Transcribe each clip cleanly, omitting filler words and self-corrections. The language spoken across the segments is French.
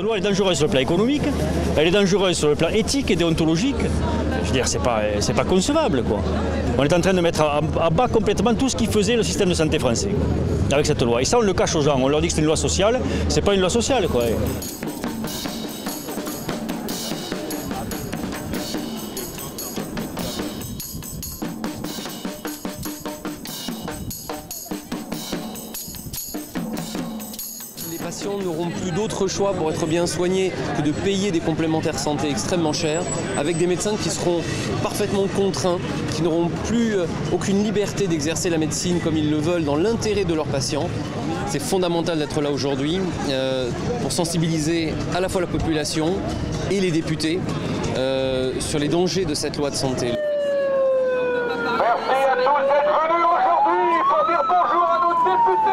loi est dangereuse sur le plan économique, elle est dangereuse sur le plan éthique et déontologique. Je veux dire, c'est pas concevable, quoi. On est en train de mettre à bas complètement tout ce qui faisait le système de santé français avec cette loi. Et ça, on le cache aux gens. On leur dit que c'est une loi sociale. C'est pas une loi sociale, quoi. Les patients n'auront plus d'autre choix pour être bien soignés que de payer des complémentaires santé extrêmement chers, avec des médecins qui seront parfaitement contraints, qui n'auront plus aucune liberté d'exercer la médecine comme ils le veulent dans l'intérêt de leurs patients. C'est fondamental d'être là aujourd'hui pour sensibiliser à la fois la population et les députés sur les dangers de cette loi de santé. Merci à tous d'être venus aujourd'hui pour dire bonjour à nos députés.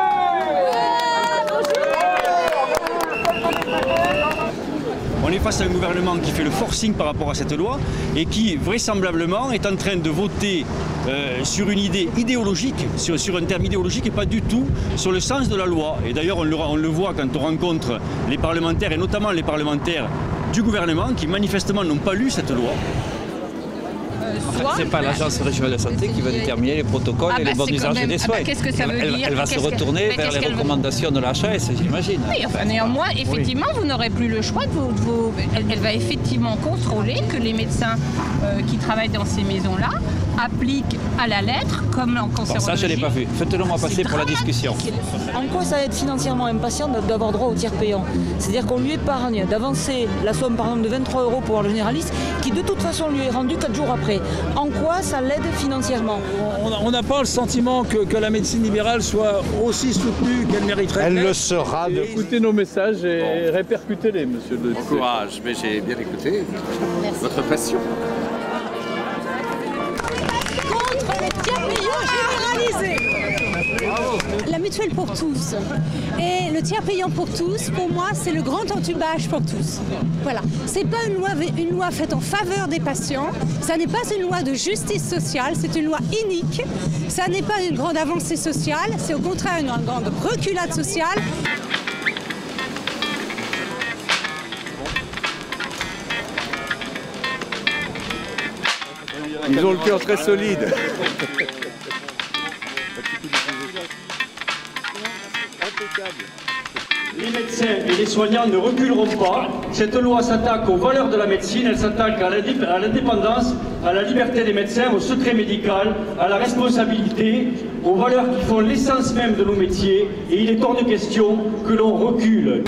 On est face à un gouvernement qui fait le forcing par rapport à cette loi et qui, vraisemblablement, est en train de voter sur une idée idéologique, sur un terme idéologique et pas du tout sur le sens de la loi. Et d'ailleurs, on le voit quand on rencontre les parlementaires, et notamment les parlementaires du gouvernement, qui manifestement n'ont pas lu cette loi. En fait, ce n'est pas l'Agence régionale de santé qui va déterminer les protocoles et les bons usages des soins. Qu'est-ce que ça veut dire? Elle va se retourner vers les recommandations de l'HAS, j'imagine. Oui, enfin, néanmoins, effectivement, vous n'aurez plus le choix de Elle va effectivement contrôler que les médecins qui travaillent dans ces maisons-là appliquent à la lettre, comme en cancérologie. Bon, ça, je ne l'ai pas vu. Faites-le moi passer pour la discussion. En quoi ça aide financièrement un patient d'avoir droit au tiers payant? C'est-à-dire qu'on lui épargne d'avancer la somme par exemple de 23 € pour voir le généraliste, qui de toute façon lui est rendu 4 jours après. En quoi ça l'aide financièrement? On n'a pas le sentiment que la médecine libérale soit aussi soutenue qu'elle mériterait. Elle le sera. Écoutez nos messages et répercutez-les, monsieur le député. Bon courage, mais j'ai bien écouté votre passion. Contre les tiers payants généralisés. La mutuelle pour tous et le tiers payant pour tous, pour moi, c'est le grand entubage pour tous. Voilà. C'est pas une loi faite en faveur des patients. Ça n'est pas une loi de justice sociale. C'est une loi inique. Ça n'est pas une grande avancée sociale. C'est au contraire une grande reculade sociale. Ils ont le cœur très solide. Les médecins et les soignants ne reculeront pas. Cette loi s'attaque aux valeurs de la médecine, elle s'attaque à l'indépendance, à la liberté des médecins, au secret médical, à la responsabilité, aux valeurs qui font l'essence même de nos métiers. Et il est hors de question que l'on recule.